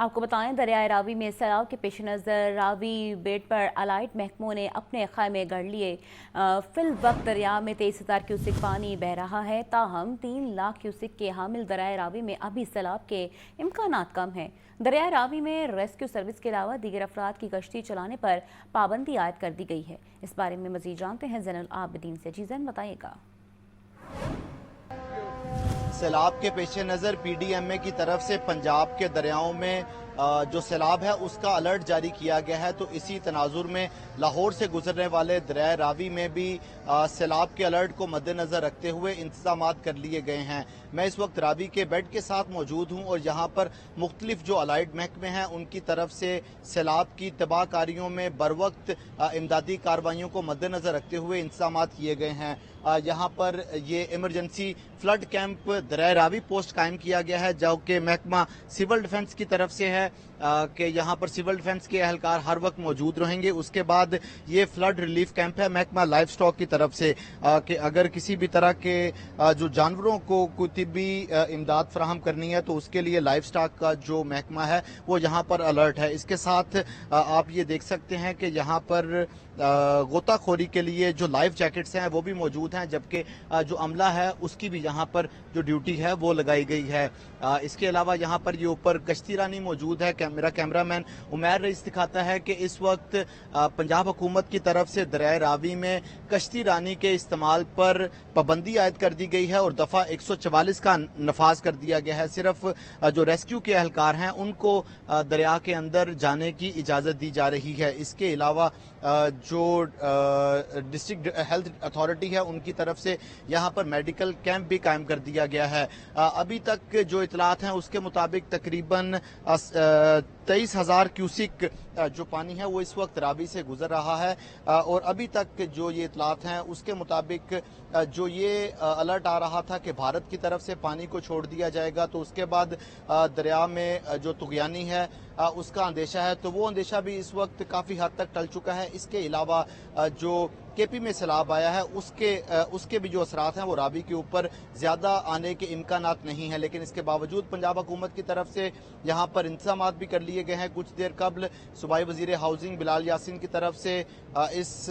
آپ کو بتائیں دریائے راوی میں سیلاب کے پیش نظر راوی بیٹ پر الائٹ محکموں نے اپنے خیمے گڑھ لیے۔ فی الوقت دریا میں 23,000 کیوسک پانی بہہ رہا ہے، تاہم 3 لاکھ کیوسک کے حامل دریائے راوی میں ابھی سیلاب کے امکانات کم ہیں۔ دریائے راوی میں ریسکیو سروس کے علاوہ دیگر افراد کی کشتی چلانے پر پابندی عائد کر دی گئی ہے۔ اس بارے میں مزید جانتے ہیں زین العابدین سے۔ جی زین بتائیے گا۔ سیلاب کے پیش نظر پی ڈی ایم اے کی طرف سے پنجاب کے دریاؤں میں جو سیلاب ہے اس کا الرٹ جاری کیا گیا ہے، تو اسی تناظر میں لاہور سے گزرنے والے دریائے راوی میں بھی سیلاب کے الرٹ کو مد نظر رکھتے ہوئے انتظامات کر لیے گئے ہیں۔ میں اس وقت راوی کے بیڈ کے ساتھ موجود ہوں اور یہاں پر مختلف جو الائٹ محکمے ہیں ان کی طرف سے سیلاب کی تباہ کاریوں میں بروقت امدادی کاروائیوں کو مد نظر رکھتے ہوئے انتظامات کیے گئے ہیں۔ یہاں پر یہ ایمرجنسی فلڈ کیمپ دریائے راوی پوسٹ قائم کیا گیا ہے، جو کہ محکمہ سول ڈیفنس کی طرف سے ہے کہ یہاں پر سول ڈیفنس کے اہلکار ہر وقت موجود رہیں گے۔ اس کے بعد یہ فلڈ ریلیف کیمپ ہے محکمہ لائف سٹاک کی طرف سے کہ اگر کسی بھی طرح کے جو جانوروں کو کوئی طبی امداد فراہم کرنی ہے تو اس کے لیے لائف سٹاک کا جو محکمہ ہے وہ یہاں پر الرٹ ہے۔ اس کے ساتھ آپ یہ دیکھ سکتے ہیں کہ یہاں پر غوطہ خوری کے لیے جو لائف جیکٹس ہیں وہ بھی موجود ہیں، جبکہ جو عملہ ہے اس کی بھی یہاں پر جو ڈیوٹی ہے وہ لگائی گئی ہے۔ اس کے علاوہ یہاں پر یہ اوپر کشتی رانی موجود ہے۔ میرا کیمرہ مین عمیر رئیس دکھاتا ہے کہ اس وقت پنجاب حکومت کی طرف سے دریائے راوی میں کشتی رانی کے استعمال پر پابندی عائد کر دی گئی ہے اور دفعہ 144 کا نفاذ کر دیا گیا ہے۔ صرف جو ریسکیو کے اہلکار ہیں ان کو دریا کے اندر جانے کی اجازت دی جا رہی ہے۔ اس کے علاوہ جو ڈسٹرکٹ ہیلتھ اتھارٹی ہے ان کی طرف سے یہاں پر میڈیکل کیمپ بھی قائم کر دیا گیا ہے۔ ابھی تک جو اطلاعات ہیں اس کے مطابق تقریباً 23,000 کیوسک جو پانی ہے وہ اس وقت راوی سے گزر رہا ہے، اور ابھی تک جو یہ اطلاعات ہیں اس کے مطابق جو یہ الرٹ آ رہا تھا کہ بھارت کی طرف سے پانی کو چھوڑ دیا جائے گا تو اس کے بعد دریا میں جو طغیانی ہے اس کا اندیشہ ہے، تو وہ اندیشہ بھی اس وقت کافی حد تک ٹل چکا ہے۔ اس کے علاوہ جو کے پی میں سیلاب آیا ہے اس کے بھی جو اثرات ہیں وہ راوی کے اوپر زیادہ آنے کے امکانات نہیں ہیں، لیکن اس کے باوجود پنجاب حکومت کی طرف سے یہاں پر انتظامات بھی کر لیے گئے ہیں۔ کچھ دیر قبل صوبائی وزیر ہاؤسنگ بلال یاسین کی طرف سے اس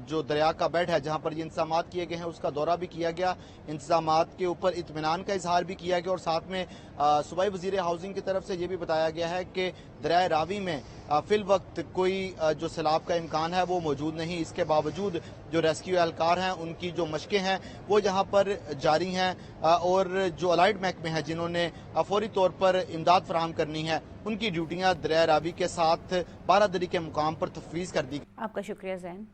جو دریا کا بیڈ ہے جہاں پر یہ انتظامات کیے گئے ہیں اس کا دورہ بھی کیا گیا، انتظامات کے اوپر اطمینان کا اظہار بھی کیا گیا، اور ساتھ میں صوبائی وزیر ہاؤسنگ کی طرف سے یہ بھی بتایا گیا ہے کہ دریائے راوی میں فی الوقت کوئی جو سیلاب کا امکان ہے وہ موجود نہیں۔ اس کے باوجود جو ریسکیو اہلکار ہیں ان کی جو مشقیں ہیں وہ یہاں پر جاری ہیں، اور جو الائٹ محکمے ہیں جنہوں نے فوری طور پر امداد فراہم کرنی ہے ان کی ڈیوٹیاں دریائے راوی کے ساتھ بارادری کے مقام پر تفویض کر دی۔ آپ کا شکریہ زین۔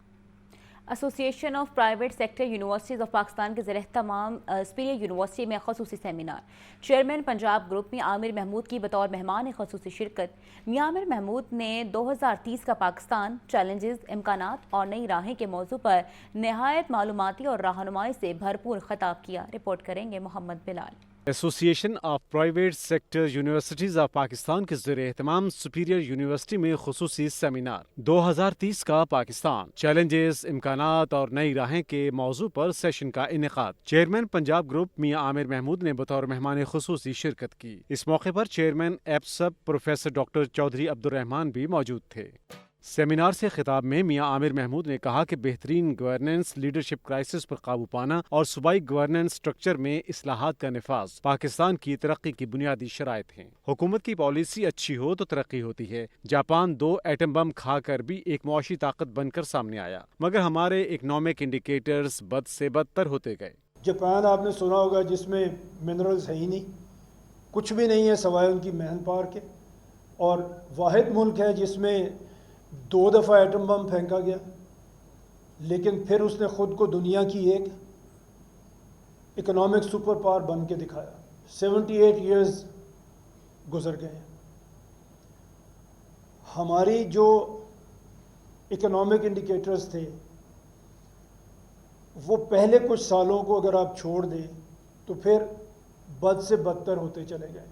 ایسوسی ایشن of private sector universities of Pakistan کے زیر اہتمام سپیریئر یونیورسٹی میں خصوصی سیمینار، چیئرمین پنجاب گروپ میں عامر محمود کی بطور مہمان خصوصی شرکت۔ عامر محمود نے 2030 کا پاکستان، چیلنجز، امکانات اور نئی راہیں کے موضوع پر نہایت معلوماتی اور رہنمائی سے بھرپور خطاب کیا۔ رپورٹ کریں گے محمد بلال۔ ایسوسی ایشن of private sector universities of Pakistan کے زیر اہتمام سپیریئر یونیورسٹی میں خصوصی سیمینار 2030 کا پاکستان، چیلنجز، امکانات اور نئی راہیں کے موضوع پر سیشن کا انعقاد۔ چیئرمین پنجاب گروپ میاں عامر محمود نے بطور مہمان خصوصی شرکت کی۔ اس موقع پر چیئرمین ایپسب پروفیسر ڈاکٹر چودھری عبدالرحمان بھی موجود تھے۔ سیمینار سے خطاب میں میاں عامر محمود نے کہا کہ بہترین گورننس، لیڈرشپ کرائسس پر قابو پانا اور صوبائی گورننس سٹرکچر میں اصلاحات کا نفاذ پاکستان کی ترقی کی بنیادی شرائط ہیں۔ حکومت کی پالیسی اچھی ہو تو ترقی ہوتی ہے۔ جاپان 2 ایٹم بم کھا کر بھی ایک معاشی طاقت بن کر سامنے آیا، مگر ہمارے اکنامک انڈیکیٹرز بد سے بدتر ہوتے گئے۔ جاپان آپ نے سنا ہوگا جس میں منرلز ہے ہی نہیں، کچھ بھی نہیں ہے سوائے ان کی مین پاور کے، اور واحد ملک ہے جس میں 2 دفعہ ایٹم بم پھینکا گیا، لیکن پھر اس نے خود کو دنیا کی ایک اکنامک سپر پاور بن کے دکھایا۔ 78 ایئرز گزر گئے ہیں۔ ہماری جو اکنامک انڈیکیٹرز تھے وہ پہلے کچھ سالوں کو اگر آپ چھوڑ دیں تو پھر بد سے بدتر ہوتے چلے گئے۔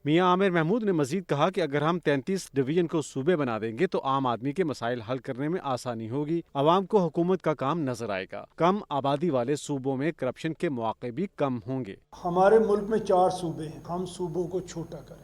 میاں عامر محمود نے مزید کہا کہ اگر ہم 33 ڈویژن کو صوبے بنا دیں گے تو عام آدمی کے مسائل حل کرنے میں آسانی ہوگی، عوام کو حکومت کا کام نظر آئے گا، کم آبادی والے صوبوں میں کرپشن کے مواقع بھی کم ہوں گے۔ ہمارے ملک میں 4 صوبے ہیں، ہم صوبوں کو چھوٹا کریں۔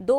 2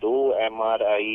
2 MRI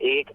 1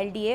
LDA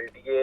LDA